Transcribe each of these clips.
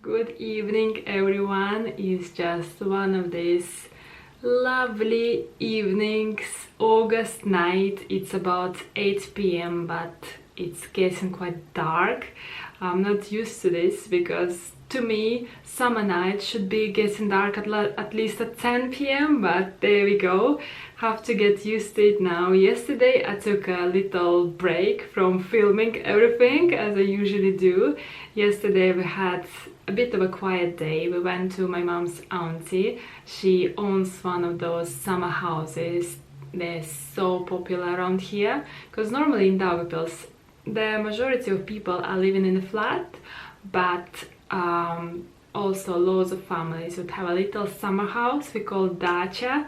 Good evening, everyone. It's just one of these lovely evenings, August night. It's about 8 p.m. but it's getting quite dark. I'm not used to this because to me summer night should be getting dark at least at 10 p.m. but there we go. Have to get used to it now. Yesterday I took a little break from filming everything as I usually do. Yesterday we had a bit of a quiet day. We went to my mom's auntie. She owns one of those summer houses. They're so popular around here because normally in Daugavpils the majority of people are living in a flat, but also loads of families would have a little summer house we call dacha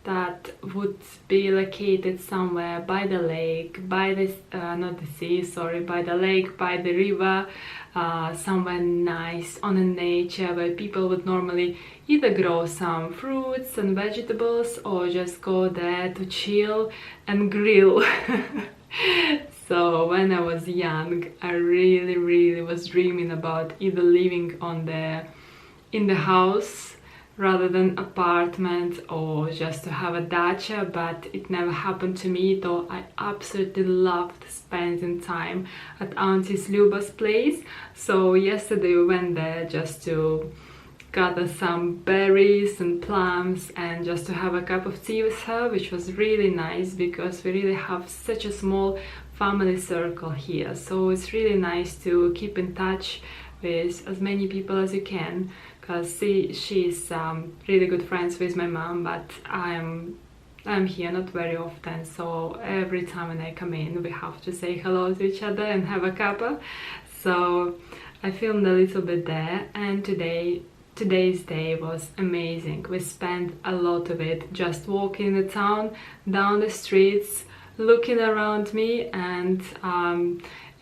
that would be located somewhere by the lake, by the not the sea, sorry, by the lake, by the river, somewhere nice on the nature where people would normally either grow some fruits and vegetables or just go there to chill and grill. So when I was young, I really was dreaming about either living in the house rather than apartment or just to have a dacha, but it never happened to me, though I absolutely loved spending time at Auntie's Luba's place. So yesterday we went there just to gather some berries and plums and just to have a cup of tea with her, which was really nice because we really have such a small family circle here. So it's really nice to keep in touch with as many people as you can, because she's really good friends with my mom, but I'm here not very often, so every time when I come in we have to say hello to each other and have a cuppa. So I filmed a little bit there, and today's day was amazing. We spent a lot of it just walking the town, down the streets, looking around me, and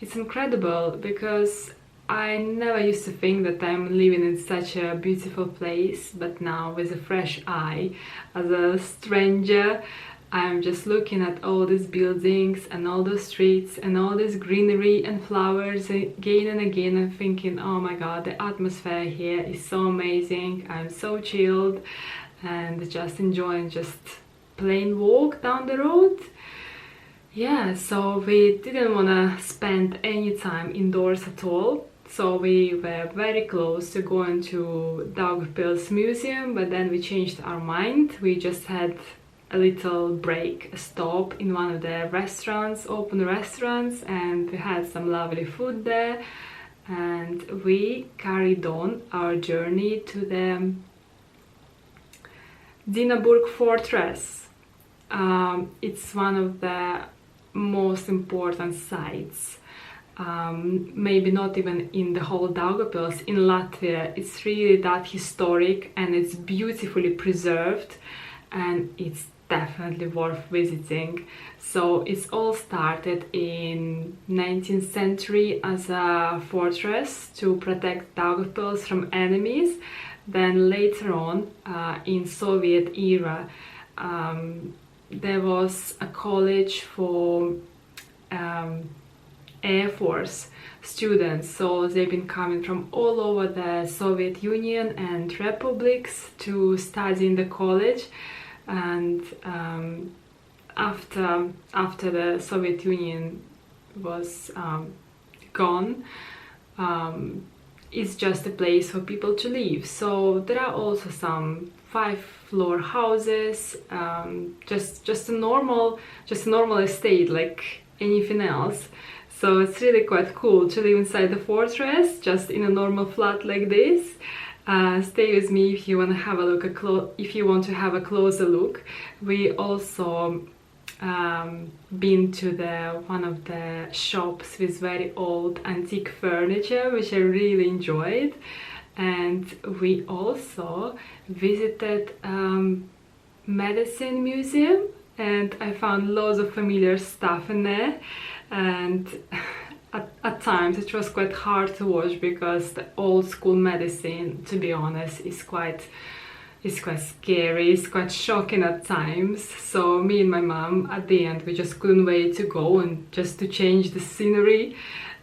it's incredible because I never used to think that I'm living in such a beautiful place, but now with a fresh eye, as a stranger, I'm just looking at all these buildings and all the streets and all this greenery and flowers again and again, and thinking, oh my god, the atmosphere here is so amazing. I'm so chilled and just enjoying just plain walk down the road. Yeah, so we didn't want to spend any time indoors at all. So we were very close to going to Daugavpils Museum, but then we changed our mind. We just had a little break, a stop in one of the restaurants, open restaurants, and we had some lovely food there. And we carried on our journey to the Dinaburg Fortress. It's one of the most important sites, maybe not even in the whole Daugavpils, in Latvia. It's really that historic and it's beautifully preserved, and it's definitely worth visiting. So it's all started in 19th century as a fortress to protect Daugavpils from enemies. Then later on, in Soviet era, there was a college for Air Force students, so they've been coming from all over the Soviet Union and republics to study in the college. And after the Soviet Union was gone, it's just a place for people to live. So there are also some 5-floor houses, just a normal estate like anything else. So it's really quite cool to live inside the fortress, just in a normal flat like this. Stay with me if you want to have a look. If you want to have a closer look. We also been to one of the shops with very old antique furniture, which I really enjoyed. And we also visited medicine museum, and I found loads of familiar stuff in there. And at times it was quite hard to watch because the old school medicine, to be honest, is quite scary, it's quite shocking at times. So me and my mom at the end, we just couldn't wait to go and just to change the scenery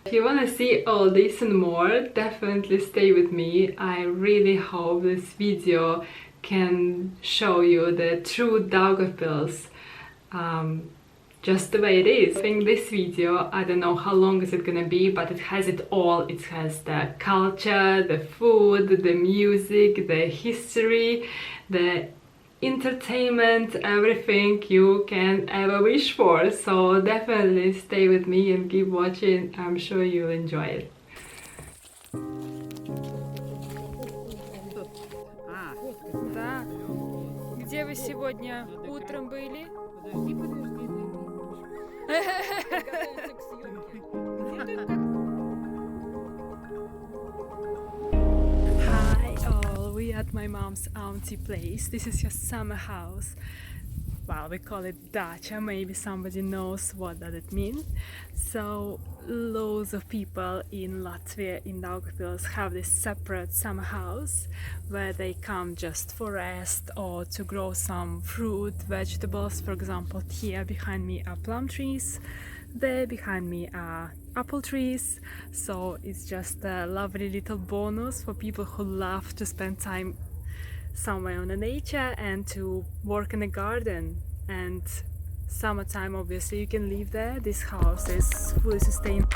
If you want to see all this and more, definitely stay with me. I really hope this video can show you the true Daugavpils, just the way it is. I think this video, I don't know how long is it gonna be, but it has it all. It has the culture, the food, the music, the history, the entertainment, everything you can ever wish for. So definitely stay with me and keep watching. I'm sure you'll enjoy it. Да. Где вы сегодня утром были? Hi all, we at my mom's auntie place. This is your summer house. Well, we call it dacha, maybe somebody knows what does it mean. So loads of people in Latvia, in Daugavpils, have this separate summer house where they come just for rest or to grow some fruit, vegetables. For example, here behind me are plum trees, there behind me are apple trees. So it's just a lovely little bonus for people who love to spend time somewhere on the nature and to work in the garden. And summertime, obviously you can live there. This house is fully sustainable.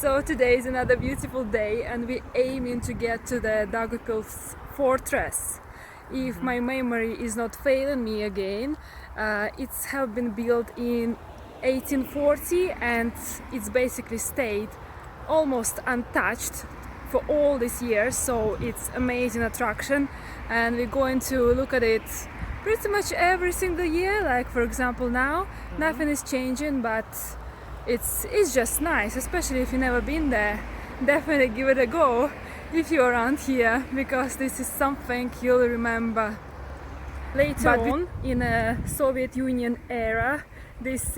So today is another beautiful day and we're aiming to get to the Daugavpils fortress. If my memory is not failing me again, it's have been built in 1840 and it's basically stayed almost untouched for all these years, so it's amazing attraction and we're going to look at it pretty much every single year. Like for example now, nothing is changing, but it's just nice, especially if you've never been there. Definitely give it a go if you're around here, because this is something you'll remember later on. In a Soviet Union era, this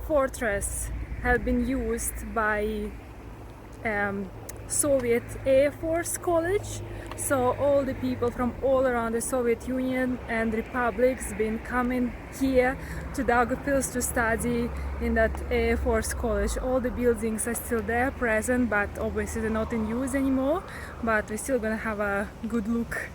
fortress had been used by Soviet Air Force College. So all the people from all around the Soviet Union and republics been coming here to Daugavpils to study in that Air Force College. All the buildings are still there, present, but obviously they're not in use anymore. But we're still gonna have a good look.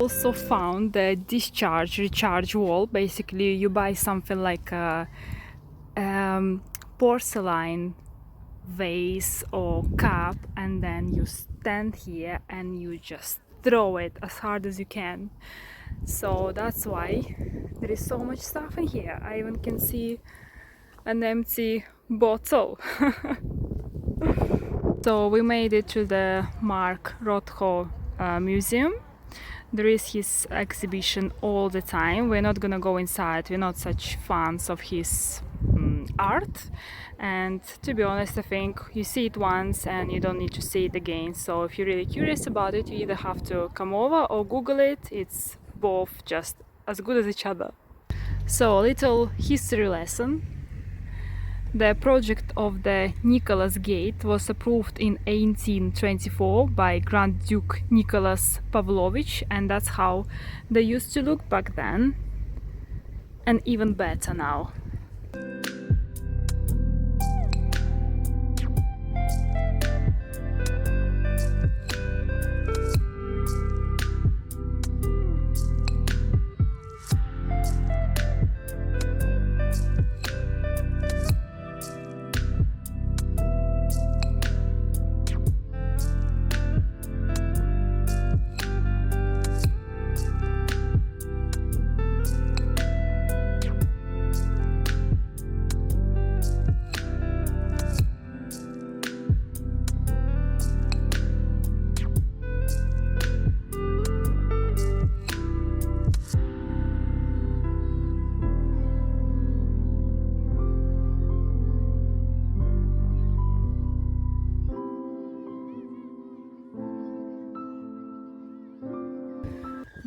also found the recharge wall. Basically, you buy something like a porcelain vase or cup, and then you stand here and you just throw it as hard as you can. So that's why there is so much stuff in here. I even can see an empty bottle. So we made it to the Mark Rothko museum. There is his exhibition all the time. We're not gonna go inside, we're not such fans of his art, and to be honest, I think you see it once and you don't need to see it again. So if you're really curious about it, you either have to come over or Google it. It's both just as good as each other. So a little history lesson. The project of the Nicholas Gate was approved in 1824 by Grand Duke Nicholas Pavlovich, and that's how they used to look back then, and even better now.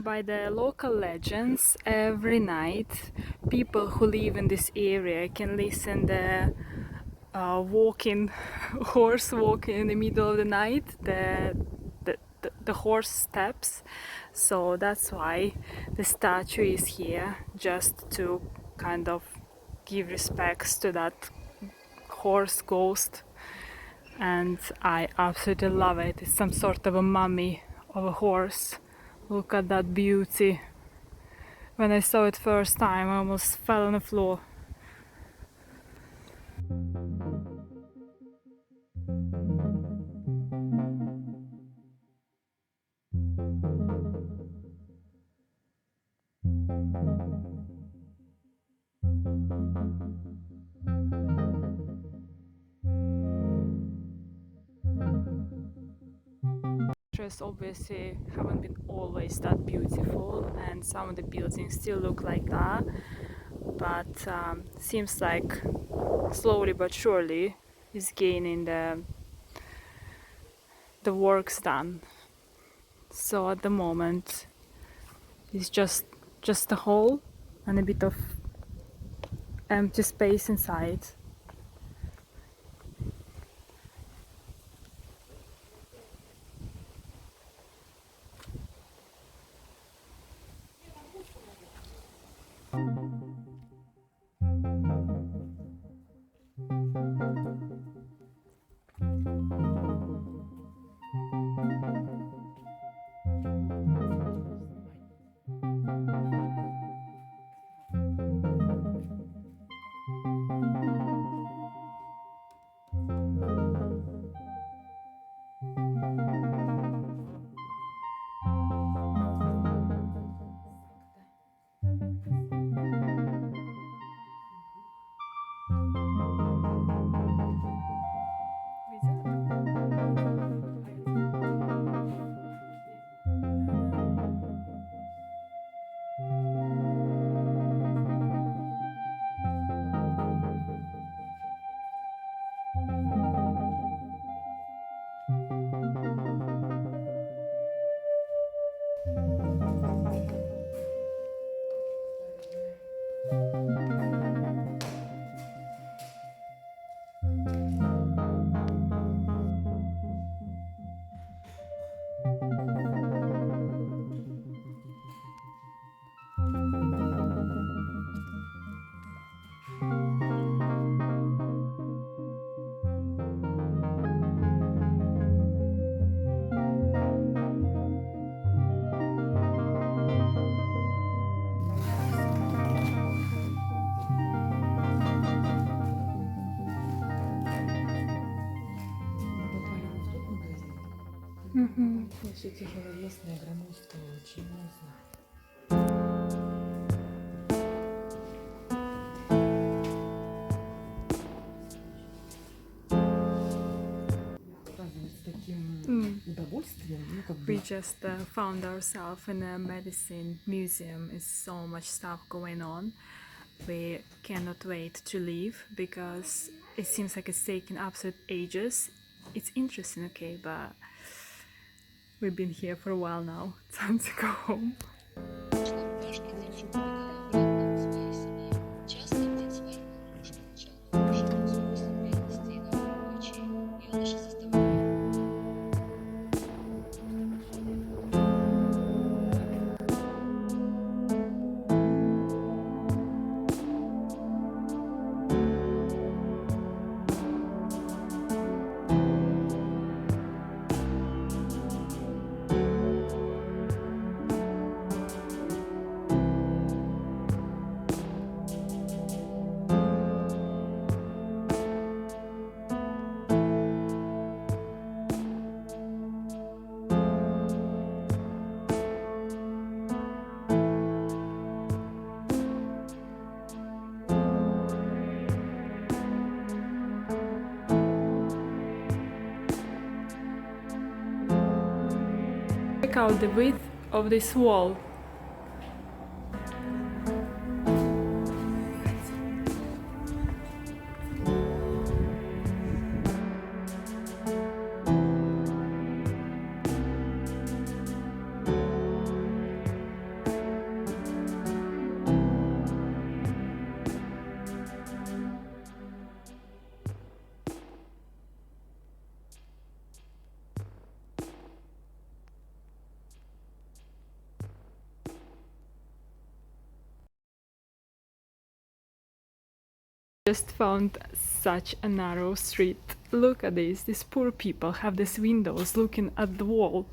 By the local legends, every night people who live in this area can listen the horse walking in the middle of the night, the horse steps. So that's why the statue is here, just to kind of give respects to that horse ghost. And I absolutely love it. It's some sort of a mummy of a horse. Look at that beauty. When I saw it first time, I almost fell on the floor. Obviously haven't been always that beautiful, and some of the buildings still look like that, but seems like slowly but surely is gaining the works done. So at the moment it's just a hall and a bit of empty space inside. Все тяжеловесное, громоздкое очень, не знаю. С таким удовольствием, ну как бы. We just found ourselves in a medicine museum. It's so much stuff going on. We cannot wait to leave because it seems like it's taken absolute ages. It's interesting, okay, but we've been here for a while now. Time to go home. Check out the width of this wall. Just found such a narrow street. Look at this. These poor people have these windows looking at the wall.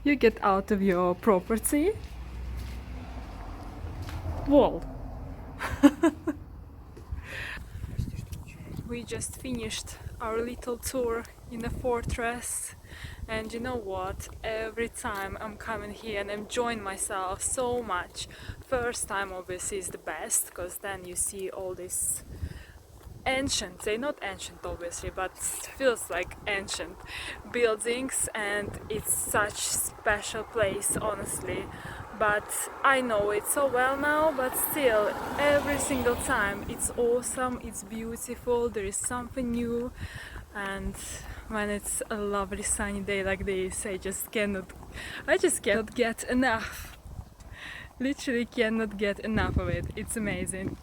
You get out of your property. Wall. We just finished our little tour in a fortress, and you know what, every time I'm coming here and I'm enjoying myself so much. First time obviously is the best, because then you see all this ancient, they're not ancient obviously, but feels like ancient buildings, and it's such special place honestly. But I know it so well now, but still every single time it's awesome, it's beautiful, there is something new. And when it's a lovely sunny day like this, I just cannot get enough. Literally cannot get enough of it. It's amazing.